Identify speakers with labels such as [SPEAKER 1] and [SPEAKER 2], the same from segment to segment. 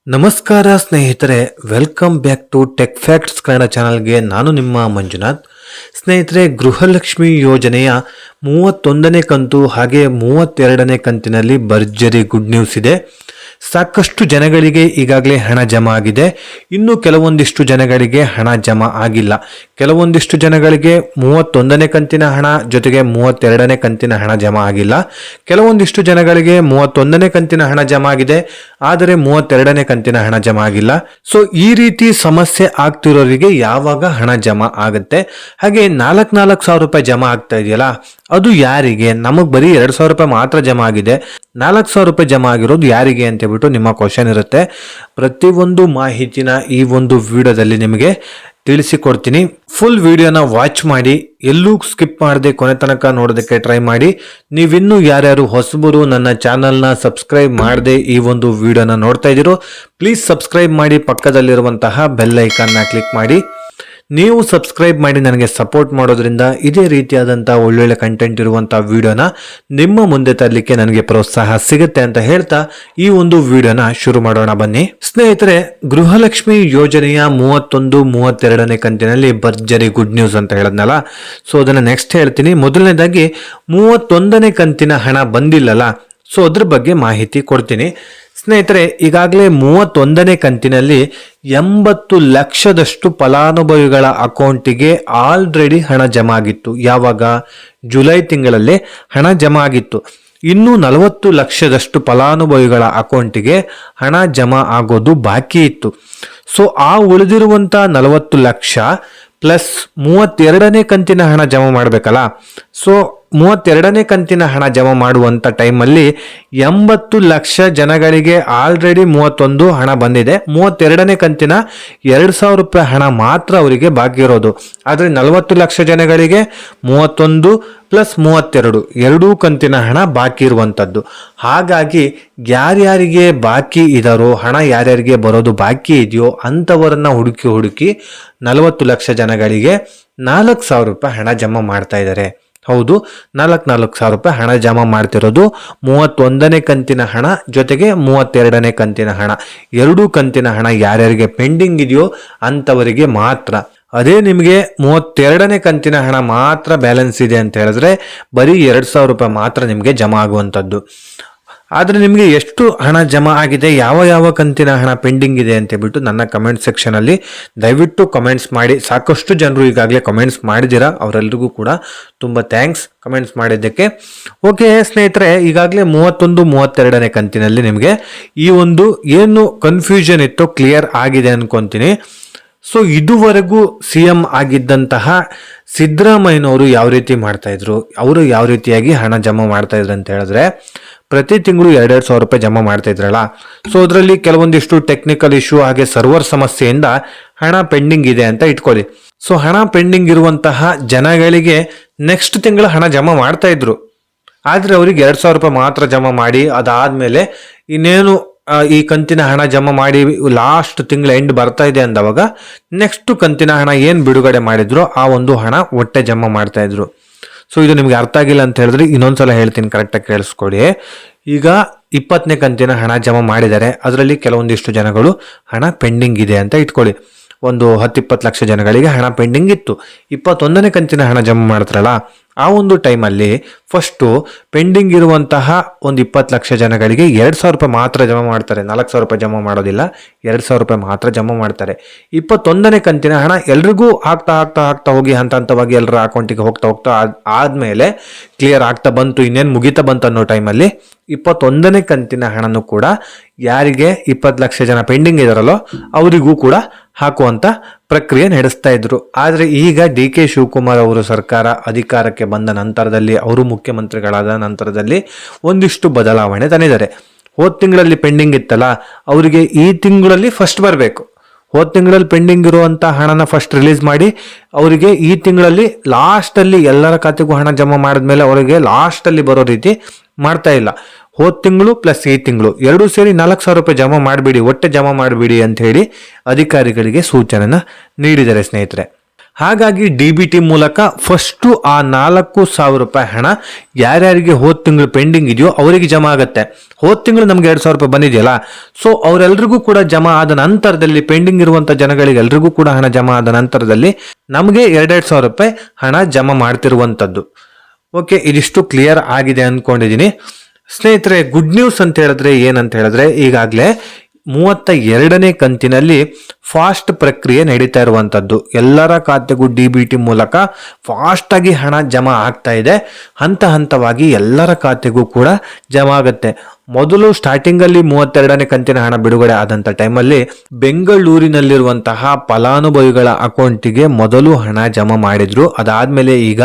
[SPEAKER 1] ನಮಸ್ಕಾರ ಸ್ನೇಹಿತರೆ, welcome back to tech facts Kannada ಚಾನಲ್ಗೆ. ನಾನು ನಿಮ್ಮ ಮಂಜುನಾಥ್. ಸ್ನೇಹಿತರೆ, ಗೃಹಲಕ್ಷ್ಮಿ ಯೋಜನೆಯ 31ನೇ ಕಂತು ಹಾಗೆ 32ನೇ ಕಂತಿನಲ್ಲಿ ಭರ್ಜರಿ ಗುಡ್ ನ್ಯೂಸ್ ಇದೆ. ಸಾಕಷ್ಟು ಜನಗಳಿಗೆ ಈಗಾಗಲೇ ಹಣ ಜಮಾ ಆಗಿದೆ. ಇನ್ನು ಕೆಲವೊಂದಿಷ್ಟು ಜನಗಳಿಗೆ ಹಣ ಜಮಾ ಆಗಿಲ್ಲ. ಕೆಲವೊಂದಿಷ್ಟು ಜನಗಳಿಗೆ 31ನೇ ಕಂತಿನ ಹಣ ಜೊತೆಗೆ 32ನೇ ಕಂತಿನ ಹಣ ಜಮಾ ಆಗಿಲ್ಲ. ಕೆಲವೊಂದಿಷ್ಟು ಜನಗಳಿಗೆ 31ನೇ ಕಂತಿನ ಹಣ ಜಮಾ ಆಗಿದೆ, ಆದರೆ 32ನೇ ಕಂತಿನ ಹಣ ಜಮಾ ಆಗಿಲ್ಲ. ಸೊ ಈ ರೀತಿ ಸಮಸ್ಯೆ ಆಗ್ತಿರೋರಿಗೆ ಯಾವಾಗ ಹಣ ಜಮಾ ಆಗುತ್ತೆ, ಹಾಗೆ 4,000 ರೂಪಾಯಿ ಜಮಾ ಆಗ್ತಾ ಇದೆಯಲ್ಲ, ಅದು ಯಾರಿಗೆ? ನಮಗ್ ಬರೀ 2,000 ರೂಪಾಯಿ ಮಾತ್ರ ಜಮಾ ಆಗಿದೆ, 4,000 ರೂಪಾಯಿ ಜಮಾ ಆಗಿರೋದು ಯಾರಿಗೆ ಅಂತ ಹೇಳ್ಬಿಟ್ಟು ನಿಮ್ಮ ಕ್ವಶನ್ ಇರುತ್ತೆ. ಪ್ರತಿಯೊಂದು ಮಾಹಿತಿನ ಈ ಒಂದು ವಿಡಿಯೋದಲ್ಲಿ ನಿಮಗೆ ತಿಳಿಸಿಕೊಡ್ತೀನಿ. ಫುಲ್ ವಿಡಿಯೋನ ವಾಚ್ ಮಾಡಿ, ಎಲ್ಲೂ ಸ್ಕಿಪ್ ಮಾಡದೆ ಕೊನೆ ತನಕ ನೋಡೋದಕ್ಕೆ ಟ್ರೈ ಮಾಡಿ. ನೀವಿನ್ನೂ ಯಾರ್ಯಾರು ಹೊಸಬರು ನನ್ನ ಚಾನಲ್ನ ಸಬ್ಸ್ಕ್ರೈಬ್ ಮಾಡದೆ ಈ ಒಂದು ವಿಡಿಯೋನ ನೋಡ್ತಾ ಇದ್ದೀರೋ, ಪ್ಲೀಸ್ ಸಬ್ಸ್ಕ್ರೈಬ್ ಮಾಡಿ, ಪಕ್ಕದಲ್ಲಿರುವಂತಹ ಬೆಲ್ ಐಕಾನ್ನ ಕ್ಲಿಕ್ ಮಾಡಿ. ನೀವು ಸಬ್ಸ್ಕ್ರೈಬ್ ಮಾಡಿ ನನಗೆ ಸಪೋರ್ಟ್ ಮಾಡೋದ್ರಿಂದ ಇದೇ ರೀತಿಯಾದಂಥ ಒಳ್ಳೊಳ್ಳೆ ಕಂಟೆಂಟ್ ಇರುವಂಥ ವಿಡಿಯೋನ ನಿಮ್ಮ ಮುಂದೆ ತರಲಿಕ್ಕೆ ನನಗೆ ಪ್ರೋತ್ಸಾಹ ಸಿಗುತ್ತೆ ಅಂತ ಹೇಳ್ತಾ ಈ ಒಂದು ವಿಡಿಯೋನ ಶುರು ಮಾಡೋಣ ಬನ್ನಿ. ಸ್ನೇಹಿತರೆ, ಗೃಹಲಕ್ಷ್ಮಿ ಯೋಜನೆಯ 31, 32ನೇ ಕಂತಿನಲ್ಲಿ ಭರ್ಜರಿ ಗುಡ್ ನ್ಯೂಸ್ ಅಂತ ಹೇಳದ್ನಲ್ಲ, ಸೊ ಅದನ್ನ ನೆಕ್ಸ್ಟ್ ಹೇಳ್ತೀನಿ. ಮೊದಲನೇದಾಗಿ 31ನೇ ಕಂತಿನ ಹಣ ಬಂದಿಲ್ಲಲ್ಲ, ಸೊ ಅದ್ರ ಬಗ್ಗೆ ಮಾಹಿತಿ ಕೊಡ್ತೀನಿ. ಸ್ನೇಹಿತರೆ, ಈಗಾಗಲೇ 31ನೇ ಕಂತಿನಲ್ಲಿ 80 ಲಕ್ಷದಷ್ಟು ಫಲಾನುಭವಿಗಳ ಅಕೌಂಟಿಗೆ ಆಲ್ರೆಡಿ ಹಣ ಜಮಾ ಆಗಿತ್ತು. ಯಾವಾಗ? ಜುಲೈ ತಿಂಗಳಲ್ಲೇ ಹಣ ಜಮಾ ಆಗಿತ್ತು. ಇನ್ನು 40 ಲಕ್ಷದಷ್ಟು ಫಲಾನುಭವಿಗಳ ಅಕೌಂಟಿಗೆ ಹಣ ಜಮಾ ಆಗೋದು ಬಾಕಿ ಇತ್ತು. ಸೊ ಆ ಉಳಿದಿರುವಂತ 40 ಲಕ್ಷ ಪ್ಲಸ್ 32ನೇ ಕಂತಿನ ಹಣ ಜಮಾ ಮಾಡಬೇಕಲ್ಲ. ಸೊ 32ನೇ ಕಂತಿನ ಹಣ ಜಮಾ ಮಾಡುವಂತ ಟೈಮಲ್ಲಿ 80 ಲಕ್ಷ ಜನಗಳಿಗೆ ಆಲ್ರೆಡಿ 31 ಹಣ ಬಂದಿದೆ. 32ನೇ ಕಂತಿನ 2,000 ರೂಪಾಯಿ ಹಣ ಮಾತ್ರ ಅವರಿಗೆ ಬಾಕಿ ಇರೋದು. ಆದರೆ 40 ಲಕ್ಷ ಜನಗಳಿಗೆ 31 ಪ್ಲಸ್ 32 ಎರಡೂ ಕಂತಿನ ಹಣ ಬಾಕಿ ಇರುವಂಥದ್ದು. ಹಾಗಾಗಿ ಯಾರ್ಯಾರಿಗೆ ಬಾಕಿ ಇದಾರೋ, ಹಣ ಯಾರ್ಯಾರಿಗೆ ಬರೋದು ಬಾಕಿ ಇದೆಯೋ ಅಂಥವರನ್ನ ಹುಡುಕಿ 40 ಲಕ್ಷ ಜನಗಳಿಗೆ 4,000 ರೂಪಾಯಿ ಹಣ ಜಮಾ ಮಾಡ್ತಾ ಇದ್ದಾರೆ. ಹೌದು, 4,000 ರೂಪಾಯಿ ಹಣ ಜಮಾ ಮಾಡ್ತಿರೋದು 31ನೇ ಕಂತಿನ ಹಣ ಜೊತೆಗೆ 32ನೇ ಕಂತಿನ ಹಣ. ಎರಡೂ ಕಂತಿನ ಹಣ ಯಾರ್ಯಾರಿಗೆ ಪೆಂಡಿಂಗ್ ಇದೆಯೋ ಅಂಥವರಿಗೆ ಮಾತ್ರ. ಅದೇ ನಿಮಗೆ 32ನೇ ಕಂತಿನ ಹಣ ಮಾತ್ರ ಬ್ಯಾಲೆನ್ಸ್ ಇದೆ ಅಂತ ಹೇಳಿದ್ರೆ ಬರೀ 2,000 ರೂಪಾಯಿ ಮಾತ್ರ ನಿಮಗೆ ಜಮಾ ಆಗುವಂಥದ್ದು. ಆದರೆ ನಿಮಗೆ ಎಷ್ಟು ಹಣ ಜಮಾ ಆಗಿದೆ, ಯಾವ ಕಂತಿನ ಹಣ ಪೆಂಡಿಂಗ್ ಇದೆ ಅಂತ ಹೇಳ್ಬಿಟ್ಟು ನನ್ನ ಕಮೆಂಟ್ ಸೆಕ್ಷನಲ್ಲಿ ದಯವಿಟ್ಟು ಕಮೆಂಟ್ಸ್ ಮಾಡಿ. ಸಾಕಷ್ಟು ಜನರು ಈಗಾಗಲೇ ಕಮೆಂಟ್ಸ್ ಮಾಡಿದ್ದೀರಾ, ಅವರೆಲ್ಲರಿಗೂ ಕೂಡ ತುಂಬ ಥ್ಯಾಂಕ್ಸ್ ಕಮೆಂಟ್ಸ್ ಮಾಡಿದ್ದಕ್ಕೆ. ಓಕೆ ಸ್ನೇಹಿತರೆ, ಈಗಾಗಲೇ 31, 32ನೇ ಕಂತಿನಲ್ಲಿ ನಿಮಗೆ ಈ ಒಂದು ಏನು ಕನ್ಫ್ಯೂಷನ್ ಇತ್ತು ಕ್ಲಿಯರ್ ಆಗಿದೆ ಅನ್ಕೊಂತೀನಿ. ಸೊ ಇದುವರೆಗೂ CM ಆಗಿದ್ದಂತಹ ಸಿದ್ದರಾಮಯ್ಯನವರು ಯಾವ ರೀತಿ ಮಾಡ್ತಾ ಇದ್ರು, ಅವರು ಯಾವ ರೀತಿಯಾಗಿ ಹಣ ಜಮಾ ಮಾಡ್ತಾ ಇದ್ರು ಅಂತ ಹೇಳಿದ್ರೆ, ಪ್ರತಿ ತಿಂಗಳು 2,000 ರೂಪಾಯಿ ಜಮಾ ಮಾಡ್ತಾ ಇದ್ರಲ್ಲ. ಸೊ ಅದರಲ್ಲಿ ಕೆಲವೊಂದಿಷ್ಟು ಟೆಕ್ನಿಕಲ್ ಇಶ್ಯೂ ಹಾಗೆ ಸರ್ವರ್ ಸಮಸ್ಯೆಯಿಂದ ಹಣ ಪೆಂಡಿಂಗ್ ಇದೆ ಅಂತ ಇಟ್ಕೊಳ್ಳಿ. ಸೊ ಹಣ ಪೆಂಡಿಂಗ್ ಇರುವಂತಹ ಜನಗಳಿಗೆ ನೆಕ್ಸ್ಟ್ ತಿಂಗಳ ಹಣ ಜಮಾ ಮಾಡ್ತಾ ಇದ್ರು. ಆದ್ರೆ ಅವರಿಗೆ 2,000 ರೂಪಾಯಿ ಮಾತ್ರ ಜಮಾ ಮಾಡಿ, ಅದಾದ್ಮೇಲೆ ಇನ್ನೇನು ಈ ಕಂತಿನ ಹಣ ಜಮಾ ಮಾಡಿ ಲಾಸ್ಟ್ ತಿಂಗಳ ಎಂಡ್ ಬರ್ತಾ ಇದೆ ಅಂದವಾಗ ನೆಕ್ಸ್ಟ್ ಕಂತಿನ ಹಣ ಏನ್ ಬಿಡುಗಡೆ ಮಾಡಿದ್ರು ಆ ಒಂದು ಹಣ ಒಟ್ಟೆ ಜಮಾ ಮಾಡ್ತಾ ಇದ್ರು. ಸೊ ಇದು ನಿಮ್ಗೆ ಅರ್ಥ ಆಗಿಲ್ಲ ಅಂತ ಹೇಳಿದ್ರೆ ಇನ್ನೊಂದ್ಸಲ ಹೇಳ್ತೀನಿ, ಕರೆಕ್ಟಾಗಿ ಕೇಳಿಸ್ಕೊಡಿ. ಈಗ 20ನೇ ಕಂತಿನ ಹಣ ಜಮಾ ಮಾಡಿದ್ದಾರೆ, ಅದರಲ್ಲಿ ಕೆಲವೊಂದಿಷ್ಟು ಜನಗಳು ಹಣ ಪೆಂಡಿಂಗ್ ಇದೆ ಅಂತ ಇಟ್ಕೊಳ್ಳಿ. ಒಂದು 10-20 ಲಕ್ಷ ಜನಗಳಿಗೆ ಹಣ ಪೆಂಡಿಂಗ್ ಇತ್ತು. 21ನೇ ಕಂತಿನ ಹಣ ಜಮಾ ಮಾಡ್ತಾರಲ್ಲ, ಆ ಒಂದು ಟೈಮಲ್ಲಿ ಫಸ್ಟು ಪೆಂಡಿಂಗ್ ಇರುವಂತಹ ಒಂದು 20 ಲಕ್ಷ ಜನಗಳಿಗೆ 2,000 ರೂಪಾಯಿ ಮಾತ್ರ ಜಮಾ ಮಾಡ್ತಾರೆ. 4,000 ರೂಪಾಯಿ ಜಮಾ ಮಾಡೋದಿಲ್ಲ, 2,000 ರೂಪಾಯಿ ಮಾತ್ರ ಜಮಾ ಮಾಡ್ತಾರೆ. 21ನೇ ಕಂತಿನ ಹಣ ಎಲ್ರಿಗೂ ಆಗ್ತಾ ಹೋಗಿ ಹಂತವಾಗಿ ಎಲ್ಲರ ಅಕೌಂಟಿಗೆ ಹೋಗ್ತಾ ಆದ್ಮೇಲೆ ಕ್ಲಿಯರ್ ಆಗ್ತಾ ಬಂತು, ಇನ್ನೇನು ಮುಗಿತಾ ಬಂತು ಅನ್ನೋ ಟೈಮಲ್ಲಿ 21ನೇ ಕಂತಿನ ಹಣನೂ ಕೂಡ ಯಾರಿಗೆ 20 ಲಕ್ಷ ಜನ ಪೆಂಡಿಂಗ್ ಇದಾರಲ್ಲೋ ಅವರಿಗೂ ಕೂಡ ಹಾಕುವಂತ ಪ್ರಕ್ರಿಯೆ ನಡೆಸ್ತಾ ಇದ್ರು. ಆದ್ರೆ ಈಗ DK ಶಿವಕುಮಾರ್ ಅವರು ಸರ್ಕಾರ ಅಧಿಕಾರಕ್ಕೆ ಬಂದ ನಂತರದಲ್ಲಿ, ಅವರು ಮುಖ್ಯಮಂತ್ರಿಗಳಾದ ನಂತರದಲ್ಲಿ ಒಂದಿಷ್ಟು ಬದಲಾವಣೆ ತಂದಿದ್ದಾರೆ. ಹೋದ ತಿಂಗಳಲ್ಲಿ ಪೆಂಡಿಂಗ್ ಇತ್ತಲ್ಲ, ಅವರಿಗೆ ಈ ತಿಂಗಳಲ್ಲಿ ಫಸ್ಟ್ ಬರಬೇಕು. ಹೋದ ತಿಂಗಳಲ್ಲಿ ಪೆಂಡಿಂಗ್ ಇರುವಂತ ಹಣನ ಫಸ್ಟ್ ರಿಲೀಸ್ ಮಾಡಿ ಅವರಿಗೆ ಈ ತಿಂಗಳಲ್ಲಿ ಲಾಸ್ಟ್ ಅಲ್ಲಿ ಎಲ್ಲರ ಖಾತೆಗೂ ಹಣ ಜಮಾ ಮಾಡಿದ್ಮೇಲೆ ಅವರಿಗೆ ಲಾಸ್ಟ್ ಅಲ್ಲಿ ಬರೋ ರೀತಿ ಮಾಡ್ತಾ ಇಲ್ಲ. ಹೋದ ತಿಂಗಳು ಪ್ಲಸ್ ಈ ತಿಂಗಳು ಎರಡೂ ಸೇರಿ 4,000 ರೂಪಾಯಿ ಜಮಾ ಮಾಡಿಬಿಡಿ, ಒಟ್ಟೆ ಜಮಾ ಮಾಡಿಬಿಡಿ ಅಂತ ಹೇಳಿ ಅಧಿಕಾರಿಗಳಿಗೆ ಸೂಚನೆನ ನೀಡಿದ್ದಾರೆ ಸ್ನೇಹಿತರೆ. ಹಾಗಾಗಿ DBT ಮೂಲಕ ಫಸ್ಟು ಆ 4,000 ರೂಪಾಯಿ ಹಣ ಯಾರ್ಯಾರಿಗೆ ಹೋದ ತಿಂಗಳು ಪೆಂಡಿಂಗ್ ಇದೆಯೋ ಅವರಿಗೆ ಜಮಾ ಆಗುತ್ತೆ. ಹೋದ ತಿಂಗಳು ನಮ್ಗೆ 2,000 ರೂಪಾಯಿ ಬಂದಿದೆಯಲ್ಲ, ಸೊ ಅವರೆಲ್ಲರಿಗೂ ಕೂಡ ಜಮಾ ಆದ ನಂತರದಲ್ಲಿ ಪೆಂಡಿಂಗ್ ಇರುವಂತ ಜನಗಳಿಗೆ ಎಲ್ರಿಗೂ ಕೂಡ ಹಣ ಜಮಾ ಆದ ನಂತರದಲ್ಲಿ ನಮಗೆ 2,000 ರೂಪಾಯಿ ಹಣ ಜಮಾ ಮಾಡ್ತಿರುವಂತದ್ದು. ಓಕೆ, ಇದಿಷ್ಟು ಕ್ಲಿಯರ್ ಆಗಿದೆ ಅನ್ಕೊಂಡಿದೀನಿ ಸ್ನೇಹಿತರೆ. ಗುಡ್ ನ್ಯೂಸ್ ಅಂತ ಹೇಳಿದ್ರೆ ಏನಂತ ಹೇಳಿದ್ರೆ, ಈಗಾಗಲೇ 32ನೇ ಕಂತಿನಲ್ಲಿ ಫಾಸ್ಟ್ ಪ್ರಕ್ರಿಯೆ ನಡೀತಾ ಇರುವಂತದ್ದು. ಎಲ್ಲರ ಖಾತೆಗೂ DBT ಮೂಲಕ ಫಾಸ್ಟ್ ಆಗಿ ಹಣ ಜಮಾ ಆಗ್ತಾ ಇದೆ. ಹಂತ ಹಂತವಾಗಿ ಎಲ್ಲರ ಖಾತೆಗೂ ಕೂಡ ಜಮಾ ಆಗುತ್ತೆ. ಮೊದಲು ಸ್ಟಾರ್ಟಿಂಗ್ ಅಲ್ಲಿ 32ನೇ ಕಂತಿನ ಹಣ ಬಿಡುಗಡೆ ಆದಂತ ಟೈಮಲ್ಲಿ ಬೆಂಗಳೂರಿನಲ್ಲಿರುವಂತಹ ಫಲಾನುಭವಿಗಳ ಅಕೌಂಟಿಗೆ ಮೊದಲು ಹಣ ಜಮಾ ಮಾಡಿದ್ರು. ಅದಾದ್ಮೇಲೆ ಈಗ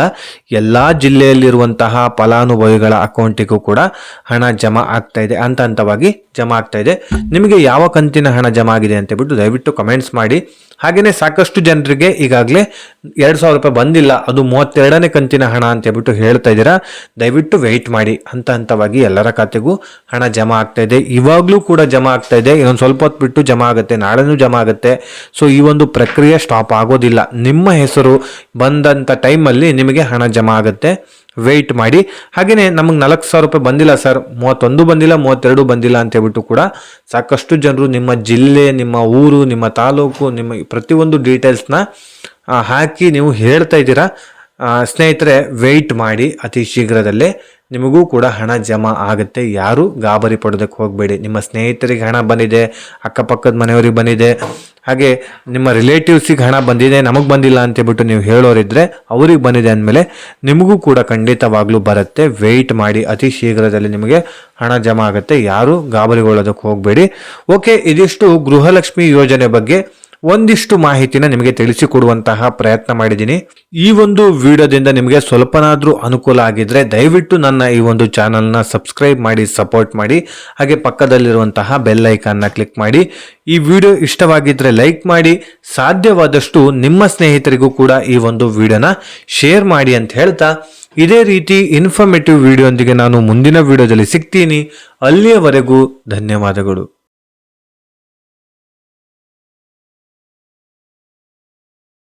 [SPEAKER 1] ಎಲ್ಲಾ ಜಿಲ್ಲೆಯಲ್ಲಿರುವಂತಹ ಫಲಾನುಭವಿಗಳ ಅಕೌಂಟಿಗೂ ಕೂಡ ಹಣ ಜಮಾ ಆಗ್ತಾ ಇದೆ. ಹಂತ ಹಂತವಾಗಿ ಜಮಾ ಆಗ್ತಾ ಇದೆ. ನಿಮಗೆ ಯಾವ ಕಂತಿನ ಹಣ ಜಮಾ ಆಗಿದೆ ಅಂತ ಬಿಟ್ಟು ದಯವಿಟ್ಟು ಕಮೆಂಟ್ಸ್ ಮಾಡಿ. ಹಾಗೇನೆ ಸಾಕಷ್ಟು ಜನರಿಗೆ ಈಗಾಗಲೇ 2,000 ರೂಪಾಯಿ ಬಂದಿಲ್ಲ, ಅದು 32ನೇ ಕಂತಿನ ಹಣ ಅಂತ ಹೇಳ್ಬಿಟ್ಟು ಹೇಳ್ತಾ ಇದ್ದೀರಾ. ದಯವಿಟ್ಟು ವೆಯ್ಟ್ ಮಾಡಿ, ಹಂತ ಹಂತವಾಗಿ ಎಲ್ಲರ ಖಾತೆಗೂ ಹಣ ಜಮಾ ಆಗ್ತಾ ಇದೆ. ಇವಾಗ್ಲೂ ಕೂಡ ಜಮಾ ಆಗ್ತಾ ಇದೆ. ಇನ್ನೊಂದು ಸ್ವಲ್ಪ ಹೊತ್ತು ಬಿಟ್ಟು ಜಮಾ ಆಗುತ್ತೆ, ನಾಳೆನೂ ಜಮಾ ಆಗುತ್ತೆ. ಸೊ ಈ ಒಂದು ಪ್ರಕ್ರಿಯೆ ಸ್ಟಾಪ್ ಆಗೋದಿಲ್ಲ. ನಿಮ್ಮ ಹೆಸರು ಬಂದಂತ ಟೈಮಲ್ಲಿ ನಿಮಗೆ ಹಣ ಜಮಾ ಆಗುತ್ತೆ. ವೆಯ್ಟ್ ಮಾಡಿ. ಹಾಗೇನೆ ನಮಗೆ 4,000 ರೂಪಾಯಿ ಬಂದಿಲ್ಲ ಸರ್, 31 ಬಂದಿಲ್ಲ, 32 ಬಂದಿಲ್ಲ ಅಂತ ಹೇಳ್ಬಿಟ್ಟು ಕೂಡ ಸಾಕಷ್ಟು ಜನರು ನಿಮ್ಮ ಜಿಲ್ಲೆ, ನಿಮ್ಮ ಊರು, ನಿಮ್ಮ ತಾಲೂಕು, ನಿಮ್ಮ ಪ್ರತಿಯೊಂದು ಡೀಟೇಲ್ಸ್ನ ಹಾಕಿ ನೀವು ಹೇಳ್ತಾ ಇದ್ದೀರಾ. ಸ್ನೇಹಿತರೆ, ವೆಯ್ಟ್ ಮಾಡಿ, ಅತಿ ಶೀಘ್ರದಲ್ಲೇ ನಿಮಗೂ ಕೂಡ ಹಣ ಜಮಾ ಆಗುತ್ತೆ. ಯಾರು ಗಾಬರಿ ಪಡೋದಕ್ಕೆ ಹೋಗಬೇಡಿ. ನಿಮ್ಮ ಸ್ನೇಹಿತರಿಗೆ ಹಣ ಬಂದಿದೆ, ಅಕ್ಕಪಕ್ಕದ ಮನೆಯವರಿಗೆ ಬಂದಿದೆ, ಹಾಗೆ ನಿಮ್ಮ ರಿಲೇಟಿವ್ಸಿಗೆ ಹಣ ಬಂದಿದೆ, ನಮಗೆ ಬಂದಿಲ್ಲ ಅಂತೇಳ್ಬಿಟ್ಟು ನೀವು ಹೇಳೋರಿದ್ರೆ ಅವ್ರಿಗೆ ಬಂದಿದೆ ಅಂದಮೇಲೆ ನಿಮಗೂ ಕೂಡ ಖಂಡಿತವಾಗ್ಲೂ ಬರುತ್ತೆ. ವೆಯ್ಟ್ ಮಾಡಿ, ಅತಿ ಶೀಘ್ರದಲ್ಲಿ ನಿಮಗೆ ಹಣ ಜಮಾ ಆಗುತ್ತೆ. ಯಾರು ಗಾಬರಿಗೊಳ್ಳೋದಕ್ಕೆ ಹೋಗಬೇಡಿ. ಓಕೆ, ಇದಿಷ್ಟು ಗೃಹಲಕ್ಷ್ಮಿ ಯೋಜನೆ ಬಗ್ಗೆ ಒಂದಿಷ್ಟು ಮಾಹಿತಿನ ನಿಮಗೆ ತಿಳಿಸಿಕೊಡುವಂತಹ ಪ್ರಯತ್ನ ಮಾಡಿದ್ದೀನಿ. ಈ ಒಂದು ವಿಡಿಯೋದಿಂದ ನಿಮಗೆ ಸ್ವಲ್ಪನಾದ್ರೂ ಅನುಕೂಲ ಆಗಿದ್ರೆ ದಯವಿಟ್ಟು ನನ್ನ ಈ ಒಂದು ಚಾನಲ್ನ ಸಬ್ಸ್ಕ್ರೈಬ್ ಮಾಡಿ, ಸಪೋರ್ಟ್ ಮಾಡಿ. ಹಾಗೆ ಪಕ್ಕದಲ್ಲಿರುವಂತಹ ಬೆಲ್ ಐಕಾನ್ನ ಕ್ಲಿಕ್ ಮಾಡಿ. ಈ ವಿಡಿಯೋ ಇಷ್ಟವಾಗಿದ್ರೆ ಲೈಕ್ ಮಾಡಿ. ಸಾಧ್ಯವಾದಷ್ಟು ನಿಮ್ಮ ಸ್ನೇಹಿತರಿಗೂ ಕೂಡ ಈ ಒಂದು ವಿಡಿಯೋನ ಶೇರ್ ಮಾಡಿ ಅಂತ ಹೇಳ್ತಾ, ಇದೇ ರೀತಿ ಇನ್ಫಾರ್ಮೇಟಿವ್ ವಿಡಿಯೋ ಒಂದಿಗೆ ನಾನು ಮುಂದಿನ ವಿಡಿಯೋದಲ್ಲಿ ಸಿಗ್ತೀನಿ. ಅಲ್ಲಿಯವರೆಗೂ ಧನ್ಯವಾದಗಳು.